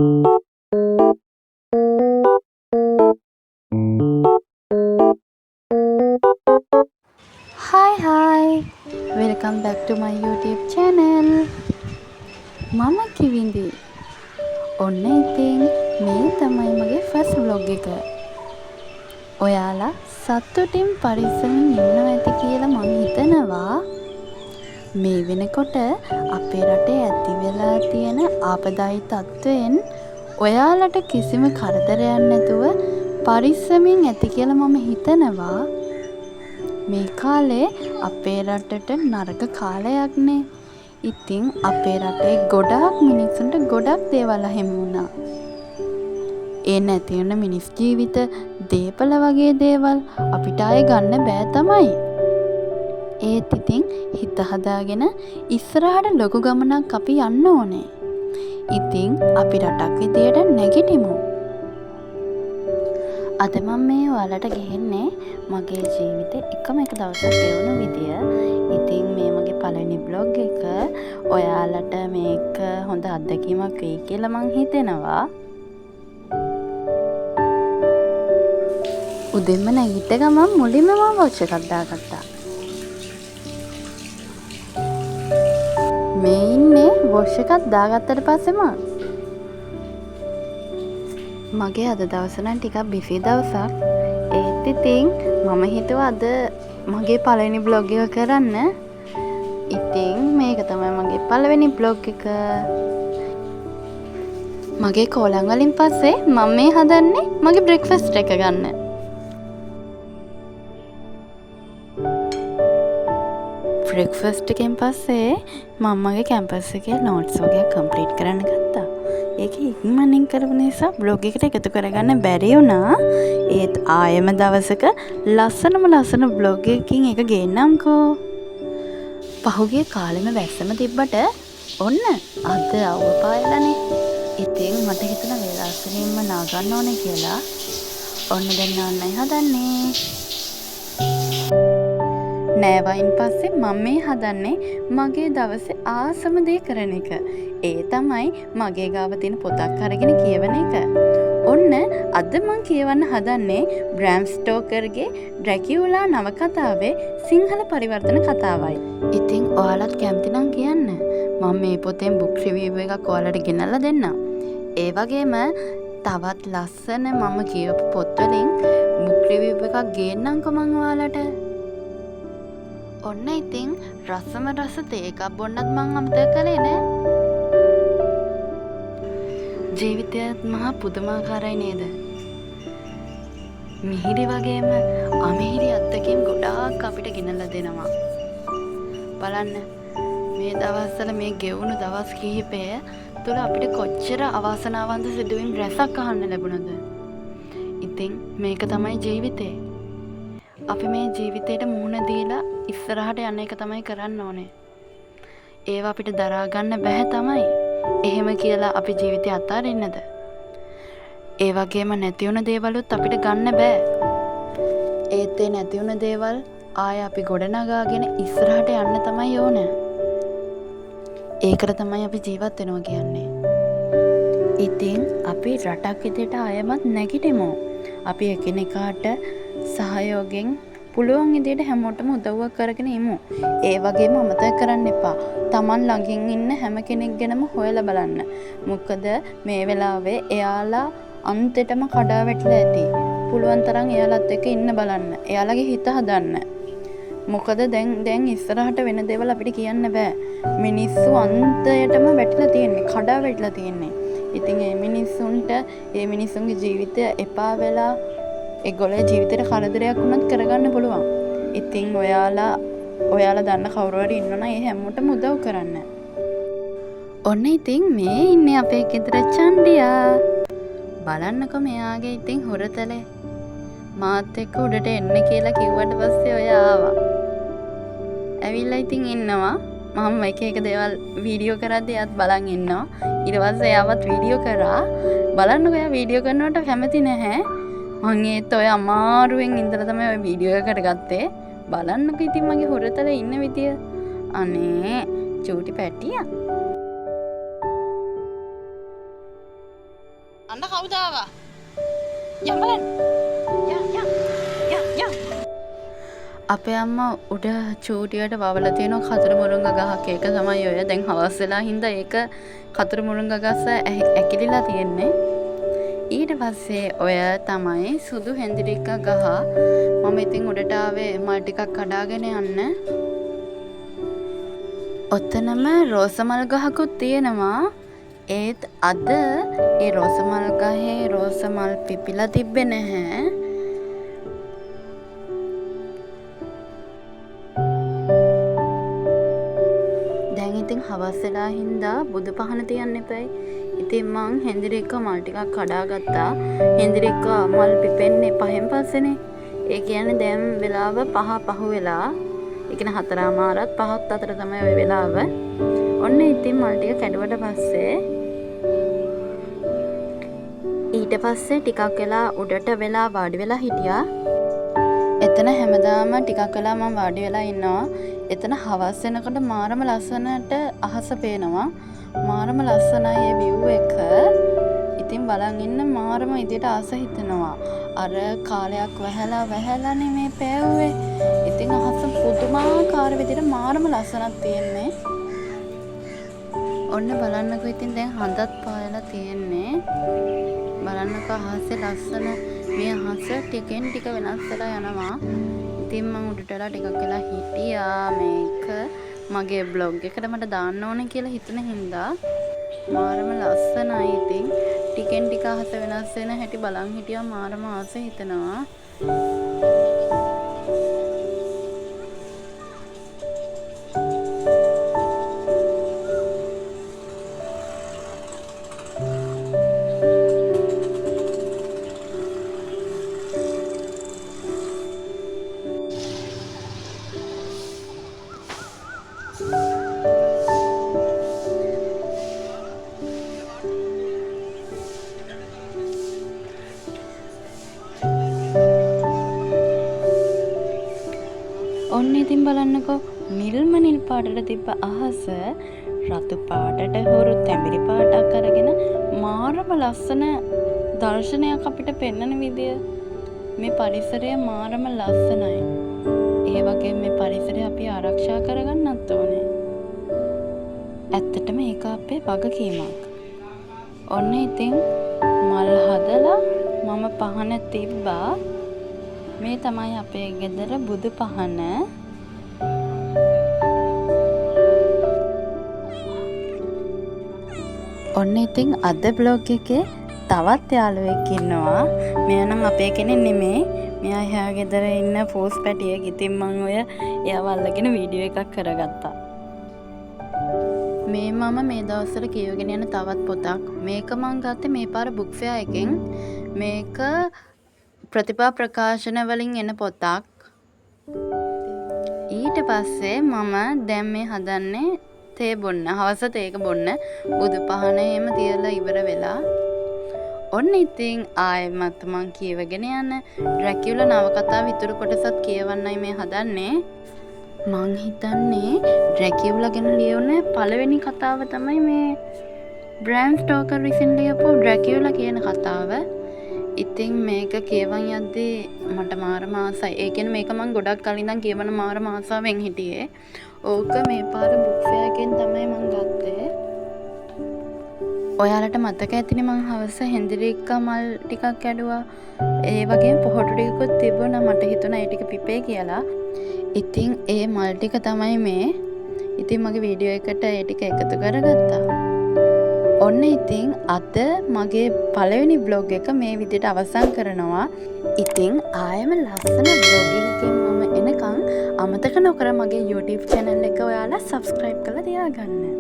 Hi, welcome back to my YouTube channel. මම කිවිඳි. ඔන්න ඉතින් මේ තමයි මගේ ෆස්ට් vlog එක. ඔයාලා සතුටින් පරිස්සමින් ඉන්නවා ඇති කියලා මම හිතනවා. මේ වෙනකොට අපේ රටේ ඇති වෙලා තියෙන ආපදායි තත්ත්වයෙන් ඔයාලට කිසිම කරදරයක් නැතුව පරිස්සමින් ඇති කියලා මම හිතනවා. මේ කාලේ අපේ රටට නරක කාලයක්නේ. ඉතින් අපේ රටේ ගොඩාක් මිනිස්සුන්ට ගොඩක් දේවල් අහිමි වුණා. ඒ නැති වෙන මිනිස් ජීවිත, දීපල වගේ දේවල් අපිට ආයෙ ගන්න බෑ තමයි. ඒත් ඉතින් හිත හදාගෙන ඉස්සරහට ලොකු ගමනක් අපි යන්න ඕනේ. ඉතින් අපි රටක් විදියට නැගිටිමු. අද මම මේ ඔයාලට ගෙන්නේ මගේ ජීවිතේ එකම එක දවසක් ගෙවුණු විදිය. ඉතින් මේ මගේ පළවෙනි vlog එක. ඔයාලට මේක හොඳ අත්දැකීමක් වෙයි කියලා මං හිතනවා. උදෙන්ම නැගිට ගමන් මුලින්ම මම වොච් එකක් දාගත්තා. මේ ඉන්නේ වොච් එකක් දාගත්තට පස්සේ මගේ අද දවස නම් ටිකක් බිසි දවසක්. ඒත් ඉතින් මම හිතුවා අද මගේ පළවෙනි vlog එක කරන්න. ඉතින් මේක තමයි මගේ පළවෙනි vlog එක. මගේ කෝලම් වලින් පස්සේ මම මේ හදන්නේ මගේ බ්‍රෙක්ෆාස්ට් එක ගන්න. බ්‍රෙක්ෆාස්ට් එකෙන් පස්සේ මම මගේ කැම්පස් එකේ නෝට්ස් වගේ කම්ප්ලීට් කරන්න ගත්තා. ඒක ඉක්මනින් කරපු නිසා බ්ලොග් එකට එකතු කරගන්න බැරි වුණා. ඒත් ආයෙම දවසක ලස්සන බ්ලොග් එකකින් එක ගේන්නම්කෝ. පහුගිය කාලෙම වැස්සම තිබ්බට ඔන්න අද අවුව පායලානේ. ඉතින් මට හිතුණා වේලාසනින්ම නාගන්න ඕනේ කියලා. ඔන්න දැන් නාන්නයි හදන්නේ. නෑවයින් පස්සේ මම මේ හදන්නේ මගේ දවසේ ආසම දේ කරන එක. ඒ තමයි මගේ ගාව තියෙන පොතක් අරගෙන කියවන එක. ඔන්න අද මම කියවන්න හදන්නේ බ්‍රෑම් ස්ටෝකර්ගේ ඩ්‍රැකියුලා නවකතාවේ සිංහල පරිවර්තන කතාවයි. ඉතින් ඔයාලත් කැමති නම් කියන්න. මම මේ පොතෙන් බුක් රිවිව් එකක් ඔයාලට ගෙනල්ලා දෙන්නම්. ඒ වගේම තවත් ලස්සන මම කියවපු පොත් වලින් බුක් රිවිව් එකක් ගේන්නම්කෝ මම ඔයාලට. ඔන්න ඉතින් රසම රස තේ එකක් බොන්නත් මං අමතක කළේ නෑ. ජීවිතයත් මහා පුදුමාකාරයි නේද? මිහිරි වගේම අමිහිරි අත්දැකීම් ගොඩාක් අපිට ගෙනල්ලා දෙනවා. බලන්න මේ දවස්වල මේ ගෙවුණු දවස් කිහිපය තුළ අපිට කොච්චර අවාසනාවන්ත සිදුවීම් රැසක් අහන්න ලැබුණද? ඉතින් මේක තමයි ජීවිතේ. අපි මේ ජීවිතේට මුහුණ දීලා ඉස්සරහට යන එක තමයි කරන්න ඕනේ. ඒවා අපිට දරා ගන්න බෑ තමයි. එහෙම කියලා අපි ජීවිතය අතාරින්නද? ඒ වගේම නැති වුණ දේවලුත් අපිට ගන්න බෑ. ඒත් ඒ නැති වුණ දේවල් ආය අපි ගොඩනගාගෙන ඉස්සරහට යන්න තමයි ඕනේ. ඒකට තමයි අපි ජීවත් වෙනවා කියන්නේ. ඉතින් අපි රටක් විදියට ආයමත් නැගිටිමු. අපි එකිනෙකාට සහයෝගයෙන් පුළුවන් විදියට හැමෝටම උදව්වක් කරගෙන ඉමු. ඒ වගේම අමතක කරන්න එපා. Taman ළඟින් ඉන්න හැම කෙනෙක් ගැනම හොයලා බලන්න. මොකද මේ වෙලාවේ එයාලා අන්තිමටම කඩා වැටලා ඇති. පුළුවන් තරම් එයාලත් එක්ක ඉන්න බලන්න. එයාලගේ හිත හදන්න. මොකද දැන් ඉස්සරහට වෙන දේවල් අපිට කියන්න බෑ. මිනිස්සු අන්තයටම වැටලා තියෙන්නේ. කඩා වැටලා තියෙන්නේ. ඉතින් මේ මිනිස්සුන්ට මේ මිනිස්සුන්ගේ ජීවිතය එපා වෙලා ඒගොල්ලේ ජීවිතේට කරදරයක් වුණත් කරගන්න පුළුවන්. ඉතින් ඔයාලා දන්න කවුරු හරි ඉන්නවනම් ඒ හැමෝටම උදව් කරන්න. ඔන්න ඉතින් මේ ඉන්නේ අපේ ගෙදර චන්ඩියා. බලන්නකෝ මෙයාගේ ඉතින් හොරතලේ. මාත් එක්ක උඩට එන්න කියලා කිව්වට පස්සේ ඔය ආවා. ඇවිල්ලා ඉතින් ඉන්නවා. මම එක දේවල් වීඩියෝ කරද්දී එයාත් බලන් ඉන්නවා. ඊට පස්සේ එයාවත් වීඩියෝ කරා. බලන්නකෝ එයා වීඩියෝ කරනවට කැමති නැහැ. මං ඒත් ඔය අමාරුවෙන් ඉඳලා තමයි ඔය වීඩියෝ එකකට ගත්තේ. බලන්නකෝ ඉතින් මගේ හොරතලේ ඉන්න විදිය. අනේ චූටි පැටියා. කවුද ආවා? යම් බලන්න. යම්. අපේ අම්මා උඩ චූටියට වවලා තියෙන කතර මුරුංග ගහක්. ඒක තමයි ඔය දැන් හවස් වෙලා හින්දා ඒක කතර මුරුංග ගස ඇකිලිලා තියෙන්නේ. ඊට පස්සේ ඔය තමයි සුදු හෙන්දිරික්ක ගහ. මම ඉතින් උඩට ආවේ මල් ටිකක් කඩාගෙන යන්න. ඔතනම රෝසමල් ගහකුත් තියෙනවා. ඒත් අද ඒ රෝසමල් ගහේ රෝසමල් පිපිලා තිබ්බේ නැහැ. දැන් ඉතින් හවස් වෙලා හින්දා බුදු පහන තියන්න එපයි. ඉතින් මං හෙන්දිරික්ක මල් ටිකක් කඩා ගත්තා. හෙන්දිරික්ක මල් පිපෙන්නේ 5න් පස්සේනේ. ඒ කියන්නේ දැන් වෙලාව 5 පහ වෙලා. ඒ කියන්නේ 4:00මාරත් 5ත් අතර තමයි ওই වෙලාව. ඔන්න ඉතින් මල් ටික කැඩුවට පස්සේ ඊට පස්සේ ටිකක් වෙලා උඩට වෙලා වාඩි වෙලා හිටියා. එතන හැමදාම ටිකක් වෙලා මම වාඩි වෙලා ඉන්නවා. එතන හවස් වෙනකොට මාරම ලස්සනට අහස පේනවා. මාරම ලස්සනයි ඒ view එක. ඉතින් බලන් ඉන්න මාරම ඉදියට ආස හිතෙනවා. අර කාලයක් වැහැලානේ මේ පෑවුවේ. ඉතින් අහස පුදුමාකාර විදිහට මාරම ලස්සනක් තියෙන්නේ. ඔන්න බලන්නකෝ ඉතින් දැන් හඳත් පායලා තියෙන්නේ. බලන්නකෝ අහසේ ලස්සන මේ අහස ටිකෙන් ටික වෙනස් වෙලා යනවා. ඉතින් මම උඩටලා ටිකක් වෙලා හිටියා. මේක මගේ බ්ලොග් එකට මට දාන්න ඕනේ කියලා හිතන හින්දා මාරම ලස්සනයි. ඉතින් ටිකෙන් ටික අහස වෙනස් වෙන හැටි බලන් හිටියා. මාරම ආස හිතෙනවා. ඔන්න ඉතින් බලන්නකෝ නිල්ම නිල් පාටට තිබ්බ අහස රතු පාටට හුරු තැඹිලි පාටක් අරගෙන මාරම ලස්සන දර්ශනයක් අපිට පෙන්වන විදිය මේ පරිසරය මාරම ලස්සනයි. ඒ වගේම මේ පරිසරය අපි ආරක්ෂා කරගන්නත් ඕනේ. ඇත්තටම ඒක අපේ වගකීමක්. ඔන්න ඉතින් මල් හදලා මම පහන තිබ්බා. මේ තමයි අපේ ගෙදර බුදු පහන. ඔන්න ඉතින් අද බ්ලොග් එකේ තවත් යාළුවෙක් ඉන්නවා. මෙයා නම් අපේ කෙනෙක් නෙමෙයි. මෙයා එහා ගෙදර ඉන්න පෝස් පැටියෙක්. ඉතින් මම ඔය එයාව අල්ලගෙන වීඩියෝ එකක් කරගත්තා. මම මේ දවස්වල කියවගෙන යන තවත් පොතක්. මේක මම ගත්තේ මේ පාර බුක් ෆෙයා එකෙන්. මේක ප්‍රතිභා ප්‍රකාශන වලින් එන පොතක්. ඊට පස්සේ මම දැන් මේ හදන්නේ තේ බොන්න. හවස තේක බොන්න. බුදු පහන එහෙම තියලා ඉවර වෙලා. ඔන්න ඉතින් ආයෙමත් මං කියවගෙන යන ඩ්‍රැකියුලා නවකතාව ඉතුරු කොටසත් කියවන්නයි මේ හදන්නේ. මං හිතන්නේ ඩ්‍රැකියුලා ගැන ලියවන පළවෙනි කතාව තමයි මේ බ්‍රෑම් ස්ටෝකර් විසින් ලියපු ඩ්‍රැකියුලා කියන කතාව. ඉතින් මේක කියවන් යද්දී මට මාරම ආසයි. ඒ කියන්නේ මේක මං ගොඩක් කලින් ඉඳන් කියවන මාරම ආසාවෙන් හිටියේ. ඕක මේ පාර බුක් ෆෙයා එකෙන් තමයි මං ගත්තේ. ඔයාලට මතක ඇතිනේ මං හවස හෙන්දිරික්කා මල් ටිකක් කැඩුවා. ඒ වගේම පොහොටු ටිකකුත් තිබුණා. මට හිතුණා ඒ ටික පිපේ කියලා. ඉතින් ඒ මල් ටික තමයි මේ. ඉතින් මගේ වීඩියෝ එකට ඒ ටික එකතු කරගත්තා. ඔන්න ඉතින් අද මගේ පළවෙනි බ්ලොග් එක මේ විදිහට අවසන් කරනවා. ඉතින් ආයෙම ලස්සන බ්ලොග් එකකින් මම එනකන් අමතක නොකර මගේ YouTube channel එක ඔයාලා subscribe කරලා තියාගන්න.